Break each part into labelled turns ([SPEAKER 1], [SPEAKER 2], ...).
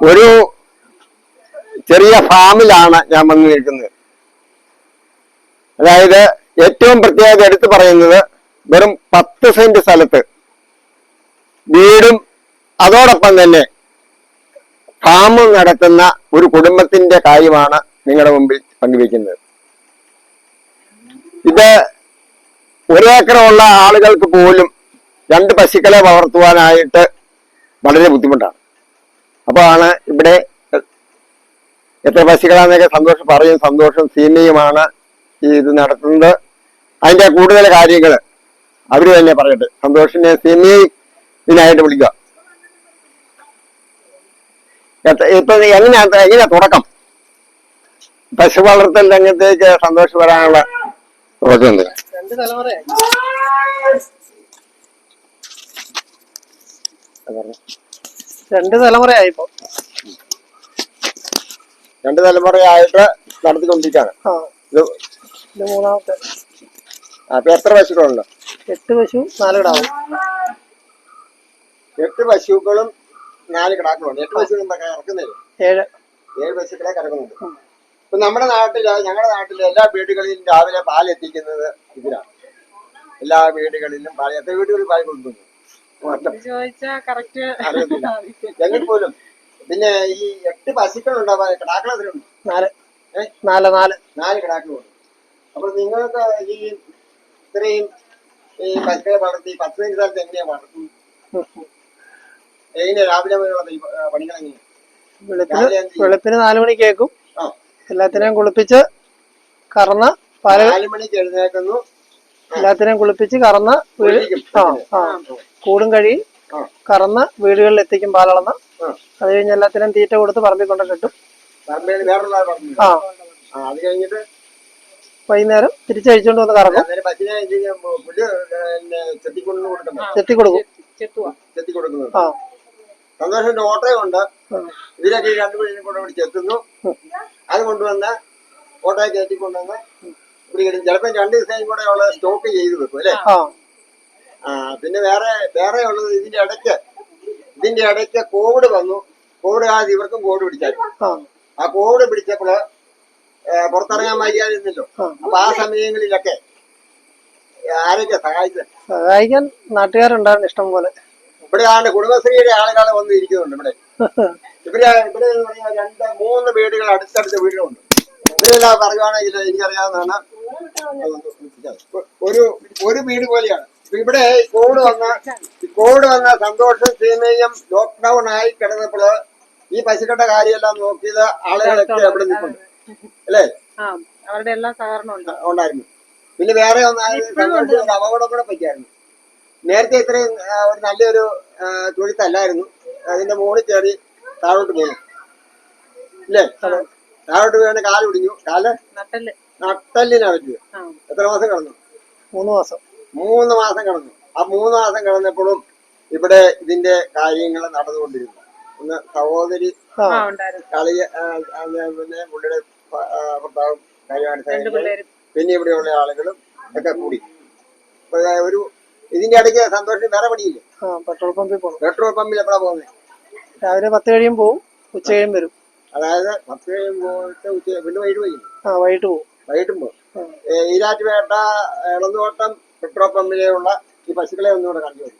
[SPEAKER 1] ഒരു ചെറിയ ഫാമിലാണ് ഞാൻ വന്നു നിൽക്കുന്നത്. അതായത് ഏറ്റവും പ്രത്യേകത എടുത്തു പറയുന്നത് വെറും 10 സെന്റ് സ്ഥലത്ത് വീടും അതോടൊപ്പം തന്നെ ഫാമും നടത്തുന്ന ഒരു കുടുംബത്തിന്റെ കാര്യമാണ് നിങ്ങളുടെ മുമ്പിൽ പങ്കുവയ്ക്കുന്നത്. ഇത് 1 ഏക്കറുള്ള ആളുകൾക്ക് പോലും 2 പശുക്കളെ വളർത്തുവാനായിട്ട് വളരെ ബുദ്ധിമുട്ടാണ്. അപ്പോഴാണ് ഇവിടെ എത്ര പശുക്കളാന്നൊക്കെ സന്തോഷം പറയും. സന്തോഷം സീമയുമാണ് ഇത് നടത്തുന്നത്. അതിന്റെ കൂടുതൽ കാര്യങ്ങൾ അവര് തന്നെ പറയട്ടെ. സന്തോഷിനെ സീമയിനായിട്ട് വിളിക്കുക. ഇപ്പൊ എങ്ങനെയാ തുടക്കം? പശു വളർത്തൽ രംഗത്തേക്ക് സന്തോഷം വരാനുള്ള തുടക്കം എന്ത്?
[SPEAKER 2] 2 തലമുറയായിപ്പോ.
[SPEAKER 1] 2 തലമുറയായിട്ട് നടത്തിക്കൊണ്ടിരിക്കുകയാണ്. ഇത്
[SPEAKER 2] മൂന്നാമത്തെ.
[SPEAKER 1] അപ്പൊ എത്ര പശുക്കളുണ്ട്?
[SPEAKER 2] 8 പശു 4 കിടാവും.
[SPEAKER 1] 8 പശുക്കളും 4 കിടാക്കളുണ്ട്. 8 പശുക്കളും കറക്കുന്നില്ല. 7 പശുക്കളെ കറക്കുന്നുണ്ട്. ഇപ്പൊ നമ്മുടെ നാട്ടില്, ഞങ്ങളുടെ നാട്ടില് എല്ലാ വീടുകളിലും രാവിലെ പാൽ എത്തിക്കുന്നത് ഇതിലാണ്. എല്ലാ വീടുകളിലും പാൽ. എത്ര വീടുകളിൽ പാൽ കൊടുക്കുന്നു ഞങ്ങൾ പോലും. പിന്നെ ഈ 8 പശുക്കളുണ്ടാവാ കിടാക്കൾ എത്രയുണ്ട്? 4 കിടാക്കളുണ്ട്. അപ്പൊ നിങ്ങൾക്ക് ഈ ഇത്രയും ഈ പശുക്കളെ വളർത്തി 10 സെന്റ് സ്ഥലത്ത് എങ്ങനെയാ വളർത്തും? എങ്ങനെയാ രാവിലെ പണികൾ എങ്ങനെയാ?
[SPEAKER 2] വെളുപ്പിന് 4 മണിക്ക് കേൾക്കും. എല്ലാത്തിനെയും കുളിപ്പിച്ച് കറന്ന്
[SPEAKER 1] 4 മണിക്ക് എഴുന്നേക്കുന്നു.
[SPEAKER 2] എല്ലാത്തിനെയും കുളിപ്പിച്ച് കറന്ന് കൂടും കഴി കറന്ന് വീടുകളിൽ എത്തിക്കും പാലളന്ന്. അത് കഴിഞ്ഞ് എല്ലാത്തിനും തീറ്റ കൊടുത്ത് പറമ്പിൽ കൊണ്ട് കെട്ടും.
[SPEAKER 1] അത് കഴിഞ്ഞിട്ട്
[SPEAKER 2] വൈകുന്നേരം തിരിച്ചഴിച്ചോണ്ട് വന്ന് കറങ്ങും. ചെത്തി കൊടുക്കും.
[SPEAKER 1] സന്തോഷന്റെ ഓട്ടോയുണ്ട്. ഇതിലൊക്കെ 2 മണിയും കൊണ്ട് ചെത്തുന്നു. അത് കൊണ്ടുവന്ന് ഓട്ടോയെ കയറ്റിക്കൊണ്ടുവന്ന് ഇവിടെ ചിലപ്പോൾ 2 ദിവസം കൂടെ ഉള്ളത് സ്റ്റോക്ക് ചെയ്ത് വെക്കും അല്ലേ? പിന്നെ വേറെ ഉള്ളത് ഇതിന്റെ ഇടയ്ക്ക് കോവിഡ് വന്നു. കോവിഡ് ആദ്യം ഇവർക്കും കോവിഡ് പിടിച്ചായിരുന്നു. ആ കോവിഡ് പിടിച്ചപ്പോൾ പുറത്തിറങ്ങാൻ വയ്യാതിരുന്നല്ലോ. അപ്പൊ ആ സമയങ്ങളിലൊക്കെ ആരൊക്കെ
[SPEAKER 2] സഹായിക്കാൻ നാട്ടുകാരുണ്ടായിരുന്നു ഇഷ്ടം പോലെ.
[SPEAKER 1] ഇവിടെ ആണ് കുടുംബശ്രീയുടെ ആളുകളെ വന്ന് ഇരിക്കുന്നുണ്ട്. ഇവിടെ എന്ന് പറഞ്ഞാൽ 2-3 വീടുകൾ അടുത്തടുത്ത വീടുകളുണ്ട്. ഇവരെല്ലാം പറയുവാണെങ്കിൽ എനിക്കറിയാവുന്നതാണ്. ഒരു വീട് പോലെയാണ്. ഇവിടെ കോവിഡ് വന്ന സന്തോഷം സീമയും ലോക്ക്ഡൌൺ ആയി കിടന്നപ്പോൾ ഈ പശുക്കളുടെ കാര്യമെല്ലാം നോക്കിയത് ആളുകളൊക്കെ എവിടെ നിൽക്കുന്നുണ്ട് അല്ലേ?
[SPEAKER 2] അവരുടെ എല്ലാ സഹകരണം
[SPEAKER 1] ഉണ്ടായിരുന്നു. പിന്നെ വേറെ ഒരു അപകടം കൂടെ പറ്റിയായിരുന്നു. നേരത്തെ ഇത്രയും ഒരു നല്ലൊരു തൊഴുത്തല്ലായിരുന്നു. അതിന്റെ മുകളിൽ കയറി താഴോട്ട് വീണു ഇല്ലേ? താഴോട്ട് വീണ് കാല് ഒടിഞ്ഞു. നട്ടല്ലിനാ പറ്റിയത്. എത്ര മാസം കിടന്നു?
[SPEAKER 2] 3 മാസം.
[SPEAKER 1] 3 മാസം കിടന്നു. ആ 3 മാസം കിടന്നപ്പോഴും ഇവിടെ ഇതിന്റെ കാര്യങ്ങൾ നടന്നുകൊണ്ടിരുന്നു. ഒന്ന് സഹോദരി പിന്നെ പുള്ളിയുടെ ഭർത്താവും കാര്യമായിട്ട് പിന്നെ ഇവിടെയുള്ള ആളുകളും ഒക്കെ കൂടി ഇതിന്റെ ഇടയ്ക്ക് സന്തോഷം വേറെ പണിയില്ലേ?
[SPEAKER 2] പെട്രോൾ പമ്പിൽ പോകണം.
[SPEAKER 1] പെട്രോൾ പമ്പിൽ എപ്പോഴാ പോകുന്നത്?
[SPEAKER 2] രാവിലെ 10 കഴിയും പോവും. ഉച്ച കഴിയും വരും.
[SPEAKER 1] അതായത് 10 കഴിയും പോയിട്ട് ഉച്ച പിന്നെ
[SPEAKER 2] വൈകിട്ട് പോകും.
[SPEAKER 1] വൈകിട്ടും പോകും. ഈരാറ്റുപേട്ട ഇളന്തോട്ടം പെട്രോൾ പമ്പിലുള്ള ഈ പശുക്കളെ ഒന്നുകൂടെ കണ്ടു വരും.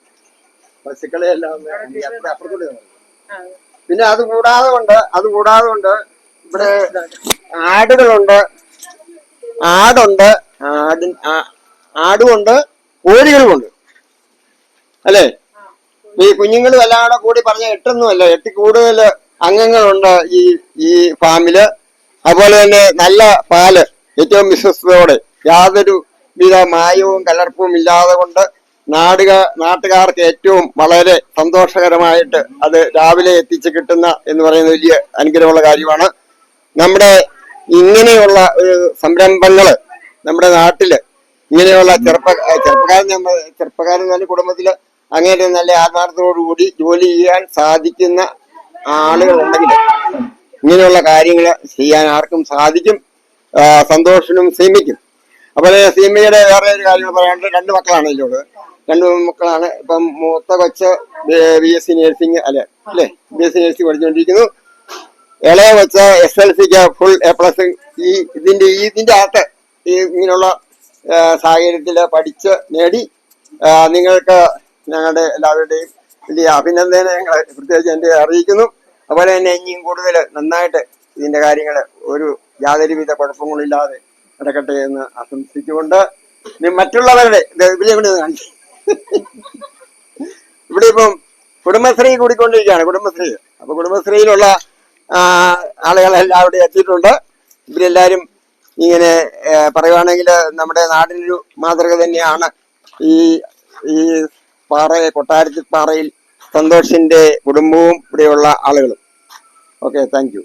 [SPEAKER 1] പശുക്കളെ എല്ലാം അപ്പുറത്തോട്ട്. പിന്നെ അത് കൂടാതെ കൊണ്ട് ഇവിടെ ആടുകളുണ്ട്. ആടുമുണ്ട്, കോഴികളുമുണ്ട് അല്ലേ? ഈ കുഞ്ഞുങ്ങളും എല്ലാം കൂടെ കൂടി പറഞ്ഞ 8 8 കൂടുതൽ അംഗങ്ങളുണ്ട് ഈ ഫാമില്. അതുപോലെ തന്നെ നല്ല പാല് ഏറ്റവും വിശ്വസ്തയോടെ യാതൊരു വിധ മായവും കലർപ്പും ഇല്ലാതെ കൊണ്ട് നാട്ടുകാർക്ക് ഏറ്റവും വളരെ സന്തോഷകരമായിട്ട് അത് രാവിലെ എത്തിച്ച് കിട്ടുന്ന എന്ന് പറയുന്ന വലിയ അനുഗ്രഹമുള്ള കാര്യമാണ്. നമ്മുടെ ഇങ്ങനെയുള്ള ഒരു സംരംഭങ്ങള് നമ്മുടെ നാട്ടില് ഇങ്ങനെയുള്ള ചെറുപ്പക്കാരൻ നല്ല കുടുംബത്തില് അങ്ങനെ നല്ല ആത്മാർത്ഥത്തോടുകൂടി ജോലി ചെയ്യാൻ സാധിക്കുന്ന ആളുകളുണ്ടെങ്കിൽ ഇങ്ങനെയുള്ള കാര്യങ്ങൾ ചെയ്യാൻ ആർക്കും സാധിക്കും. സന്തോഷനും സീമയ്ക്കും. അപ്പോൾ സീമയുടെ വേറെ ഒരു കാര്യം പറയാനുള്ളത്, 2 മക്കളാണ് ഇതിലുള്ളത്. രണ്ടു മക്കളാണ്. ഇപ്പം മൂത്ത കൊച്ച് BSc നേഴ്സിംഗ് അല്ലേ BSc നേഴ്സിംഗ് പഠിച്ചുകൊണ്ടിരിക്കുന്നു. ഇളയ കൊച്ച് SLCക്ക് ഫുൾ A+. ഇതിന്റെ അകത്ത് ഇങ്ങനെയുള്ള സാഹചര്യത്തില് പഠിച്ച് നേടി. നിങ്ങൾക്ക് ഞങ്ങളുടെ എല്ലാവരുടെയും വലിയ അഭിനന്ദനങ്ങൾ പ്രത്യേകിച്ച് എന്റെ അറിയിക്കുന്നു. അതുപോലെ തന്നെ ഇനിയും കൂടുതൽ നന്നായിട്ട് ഇതിന്റെ കാര്യങ്ങൾ യാതൊരുവിധ കുഴപ്പങ്ങളില്ലാതെ നടക്കട്ടെ എന്ന് ആശംസിച്ചുകൊണ്ട് മറ്റുള്ളവരുടെ ഇവിടെ കാണിച്ചു. ഇവിടെ ഇപ്പം കുടുംബശ്രീ കൂടിക്കൊണ്ടിരിക്കുകയാണ്. അപ്പൊ കുടുംബശ്രീയിലുള്ള ആളുകളെല്ലാം അവിടെ എത്തിയിട്ടുണ്ട്. ഇവരെല്ലാരും ഇങ്ങനെ പറയുവാണെങ്കിൽ നമ്മുടെ നാടിനൊരു മാതൃക തന്നെയാണ് ഈ കൊട്ടാരത്തിൽ പാറയിൽ സന്തോഷിന്റെ കുടുംബവും ഇവിടെയുള്ള ആളുകളും. Okay, thank you.